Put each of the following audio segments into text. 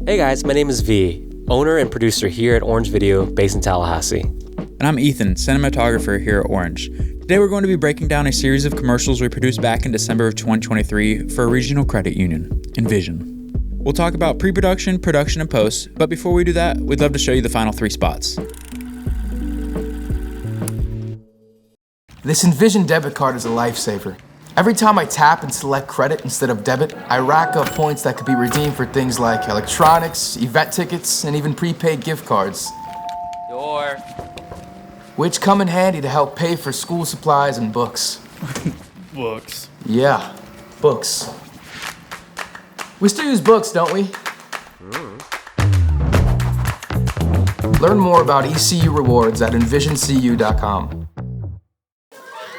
Hey guys, my name is V, owner and producer here at Orange Video, based in Tallahassee. And I'm Ethan, cinematographer here at Orange. Today we're going to be breaking down a series of commercials we produced back in December of 2023 for a regional credit union, Envision. We'll talk about pre-production, production, and post, but before we do that, we'd love to show you the final 3 spots. This Envision debit card is a lifesaver. Every time I tap and select credit instead of debit, I rack up points that could be redeemed for things like electronics, event tickets, and even prepaid gift cards. Door. Which come in handy to help pay for school supplies and books. Books. Yeah, books. We still use books, don't we? Learn more about ECU rewards at envisioncu.com.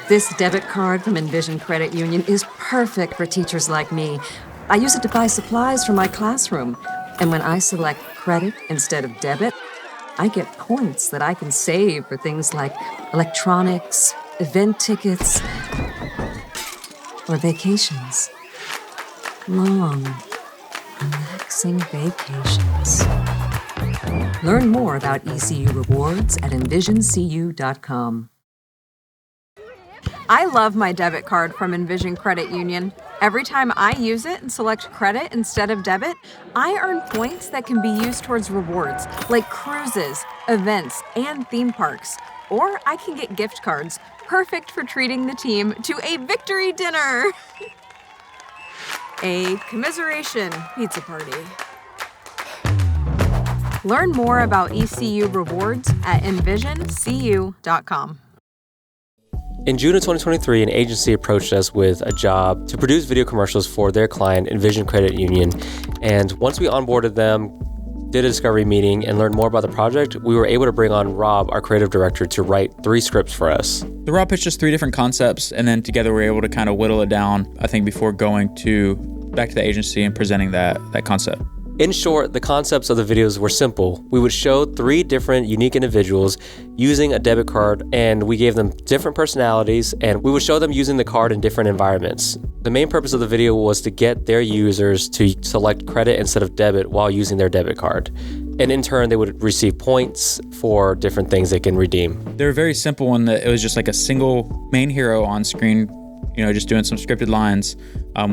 This debit card from Envision Credit Union is perfect for teachers like me. I use it to buy supplies for my classroom. And when I select credit instead of debit, I get points that I can save for things like electronics, event tickets, or vacations. Long, relaxing vacations. Learn more about ECU rewards at envisioncu.com. I love my debit card from Envision Credit Union. Every time I use it and select credit instead of debit, I earn points that can be used towards rewards like cruises, events, and theme parks. Or I can get gift cards, perfect for treating the team to a victory dinner. A commiseration pizza party. Learn more about ECU rewards at envisioncu.com. In June of 2023, an agency approached us with a job to produce video commercials for their client, Envision Credit Union. And once we onboarded them, did a discovery meeting, and learned more about the project, we were able to bring on Rob, our creative director, to write 3 scripts for us. So Rob pitched us 3 different concepts, and then together we were able to kind of whittle it down, I think, before going back to the agency and presenting that concept. In short, the concepts of the videos were simple. We would show 3 different unique individuals using a debit card, and we gave them different personalities, and we would show them using the card in different environments. The main purpose of the video was to get their users to select credit instead of debit while using their debit card. And in turn, they would receive points for different things they can redeem. They were very simple in that it was just like a single main hero on screen, just doing some scripted lines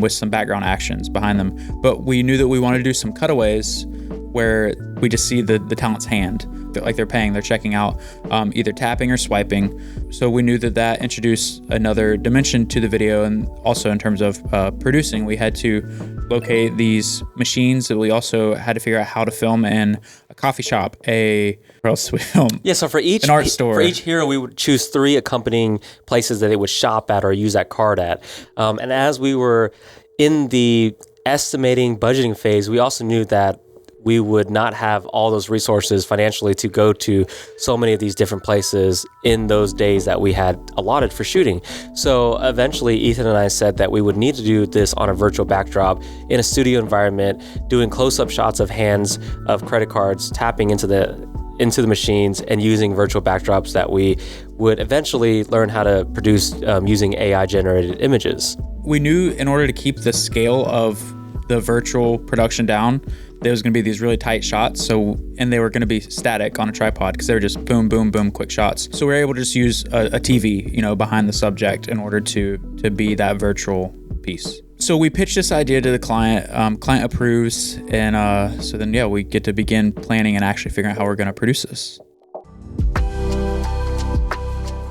with some background actions behind them. But we knew that we wanted to do some cutaways where we just see the talent's hand, like they're paying, they're checking out, either tapping or swiping. So we knew that introduced another dimension to the video. And also in terms of producing, we had to locate these machines that we also had to figure out how to film in a coffee shop, where else did we film? Yeah, so for each an art store. For each hero, we would choose 3 accompanying places that they would shop at or use that card at. And as we were in the estimating budgeting phase, we also knew that we would not have all those resources financially to go to so many of these different places in those days that we had allotted for shooting. So eventually Ethan and I said that we would need to do this on a virtual backdrop in a studio environment, doing close-up shots of hands of credit cards tapping into the machines and using virtual backdrops that we would eventually learn how to produce using AI generated images. We knew in order to keep the scale of the virtual production down, there was going to be these really tight shots. And they were going to be static on a tripod because they were just boom, boom, boom, quick shots. So we were able to just use a TV, behind the subject in order to be that virtual piece. So we pitched this idea to the client. Client approves, and so then we get to begin planning and actually figuring out how we're going to produce this.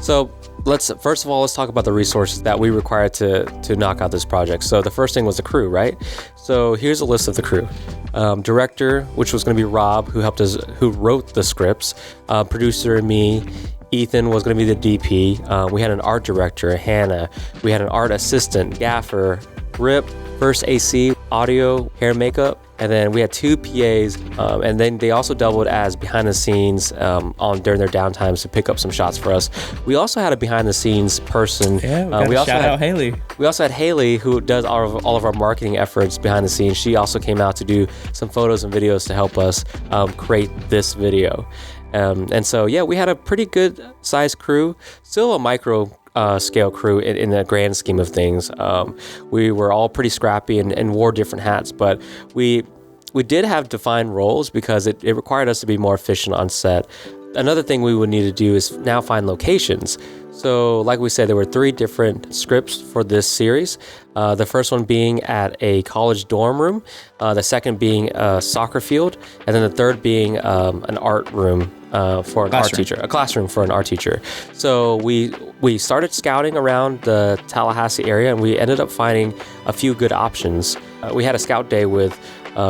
So first of all, let's talk about the resources that we required to knock out this project. So the first thing was the crew, right? So here's a list of the crew. Director, which was going to be Rob, who wrote the scripts. Producer, me. Ethan was going to be the DP. We had an art director, Hannah. We had an art assistant, Gaffer, Rip, First AC, audio, hair, makeup. And then we had 2 PAs, and then they also doubled as behind the scenes during their downtimes to pick up some shots for us. We also had a behind the scenes person. Yeah, we also had Haley. We also had Haley, who does all of our marketing efforts behind the scenes. She also came out to do some photos and videos to help us create this video. And so, we had a pretty good sized crew, still a micro scale crew in the grand scheme of things. We were all pretty scrappy and wore different hats, but we we did have defined roles because it required us to be more efficient on set. Another thing we would need to do is now find locations. So like we said, there were 3 different scripts for this series. The first one being at a college dorm room, the second being a soccer field, and then the third being an art room for an art teacher, a classroom for an art teacher. So we started scouting around the Tallahassee area, and we ended up finding a few good options. We had a scout day with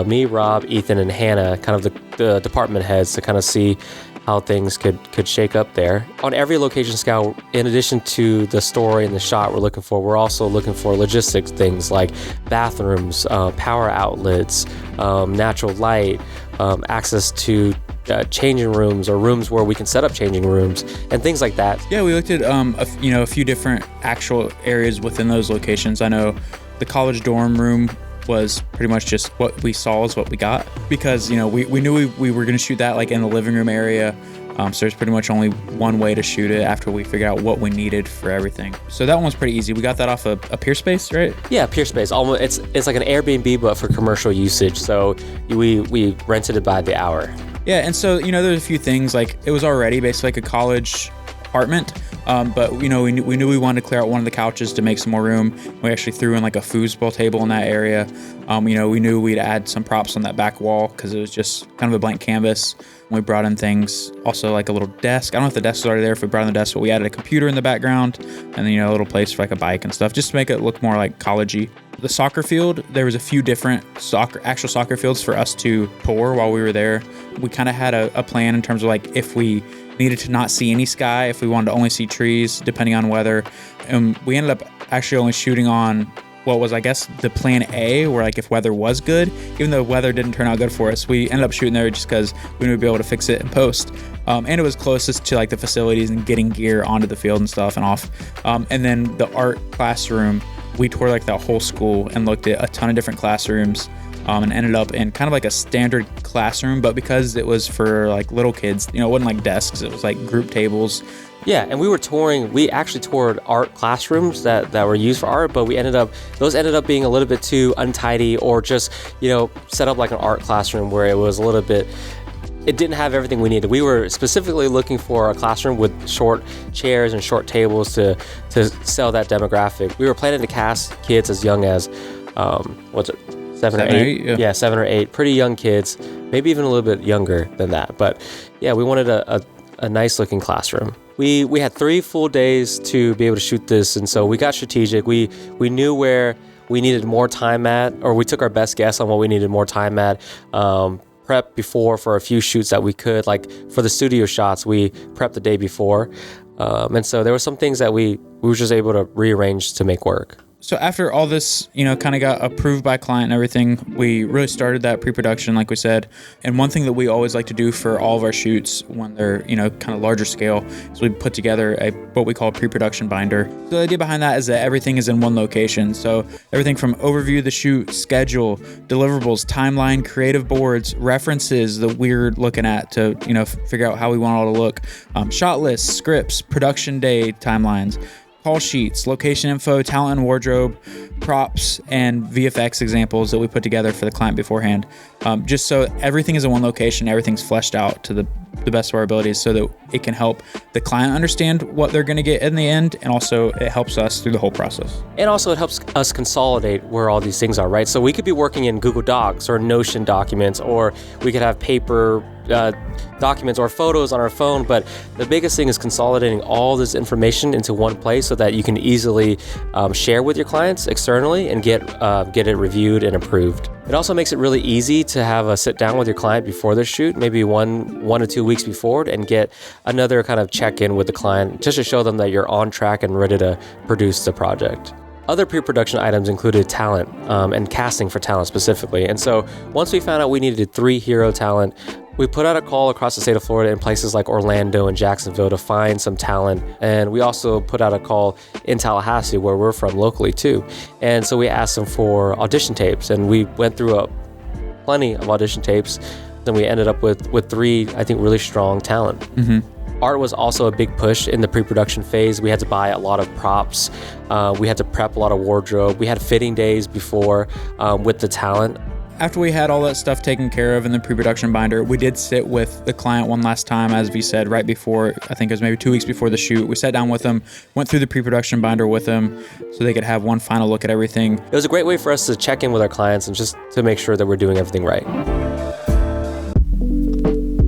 me, Rob, Ethan, and Hannah, kind of the department heads, to kind of see how things could shake up there. On every location scout, in addition to the story and the shot we're also looking for logistics things like bathrooms, power outlets, natural light, access to changing rooms or rooms where we can set up changing rooms and things like that. Yeah, we looked at a few different actual areas within those locations. I know the college dorm room was pretty much just what we saw is what we got, because we knew we were going to shoot that like in the living room area. So there's pretty much only one way to shoot it after we figured out what we needed for everything. So that one was pretty easy. We got that off a Peerspace, right? Yeah, Peerspace. Almost, it's like an Airbnb but for commercial usage. So we rented it by the hour. Yeah, and so there's a few things, like it was already basically like a college apartment, but we knew we wanted to clear out one of the couches to make some more room. We actually threw in like a foosball table in that area. We knew we'd add some props on that back wall because it was just kind of a blank canvas. We brought in things, also like a little desk. I don't know if the desk was already there if we brought in the desk, but we added a computer in the background, and then a little place for like a bike and stuff, just to make it look more like college-y. The soccer field, there was a few different actual soccer fields for us to tour while we were there. We kind of had a plan in terms of like if we needed to not see any sky, if we wanted to only see trees, depending on weather. And we ended up actually only shooting on what was, I guess, the plan A, where like if weather was good, even though weather didn't turn out good for us, we ended up shooting there just because we knew we'd be able to fix it in post. And it was closest to like the facilities and getting gear onto the field and stuff and off. And then the art classroom, we toured like the whole school and looked at a ton of different classrooms. And ended up in kind of like a standard classroom, but because it was for like little kids, it wasn't like desks, it was like group tables. Yeah, and we actually toured art classrooms that were used for art, but those ended up being a little bit too untidy, or just, set up like an art classroom where it was a little bit, it didn't have everything we needed. We were specifically looking for a classroom with short chairs and short tables to sell that demographic. We were planning to cast kids as young as, 7 or 8? Yeah, 7 or 8. Pretty young kids, maybe even a little bit younger than that. But yeah, we wanted a nice looking classroom. We had 3 full days to be able to shoot this, and so we got strategic. We knew where we needed more time at, or we took our best guess on what we needed more time at. Prep before for a few shoots that we could, like for the studio shots, we prepped the day before. And so there were some things that we were just able to rearrange to make work. So after all this, kind of got approved by client and everything, we really started that pre-production, like we said. And one thing that we always like to do for all of our shoots when they're, kind of larger scale, is we put together what we call a pre-production binder. So the idea behind that is that everything is in one location. So everything from overview of the shoot, schedule, deliverables, timeline, creative boards, references that we're looking at to, figure out how we want it all to look, shot lists, scripts, production day timelines, call sheets, location info, talent and wardrobe, props, and VFX examples that we put together for the client beforehand. Just so everything is in one location, everything's fleshed out to the best of our abilities so that it can help the client understand what they're going to get in the end, and also it helps us through the whole process. And also it helps us consolidate where all these things are, right? So we could be working in Google Docs or Notion documents, or we could have paper documents or photos on our phone, but the biggest thing is consolidating all this information into one place so that you can easily share with your clients externally and get it reviewed and approved. It also makes it really easy to have a sit down with your client before their shoot, maybe one or 2 weeks before, and get another kind of check-in with the client just to show them that you're on track and ready to produce the project. Other pre-production items included talent and casting for talent specifically. And so once we found out we needed 3 hero talent, we put out a call across the state of Florida in places like Orlando and Jacksonville to find some talent. And we also put out a call in Tallahassee, where we're from locally too. And so we asked them for audition tapes, and we went through plenty of audition tapes. Then we ended up with 3, I think, really strong talent. Mm-hmm. Art was also a big push in the pre-production phase. We had to buy a lot of props. We had to prep a lot of wardrobe. We had fitting days before with the talent. after we had all that stuff taken care of in the pre-production binder, we did sit with the client one last time, as we said, right before, I think it was maybe 2 weeks before the shoot. We sat down with them, went through the pre-production binder with them so they could have one final look at everything. It was a great way for us to check in with our clients and just to make sure that we're doing everything right.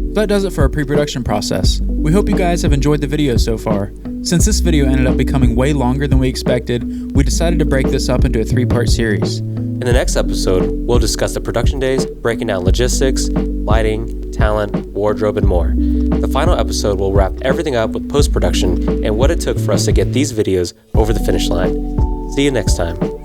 So that does it for our pre-production process. We hope you guys have enjoyed the video so far. Since this video ended up becoming way longer than we expected, we decided to break this up into a 3-part series. In the next episode, we'll discuss the production days, breaking down logistics, lighting, talent, wardrobe, and more. The final episode will wrap everything up with post-production and what it took for us to get these videos over the finish line. See you next time.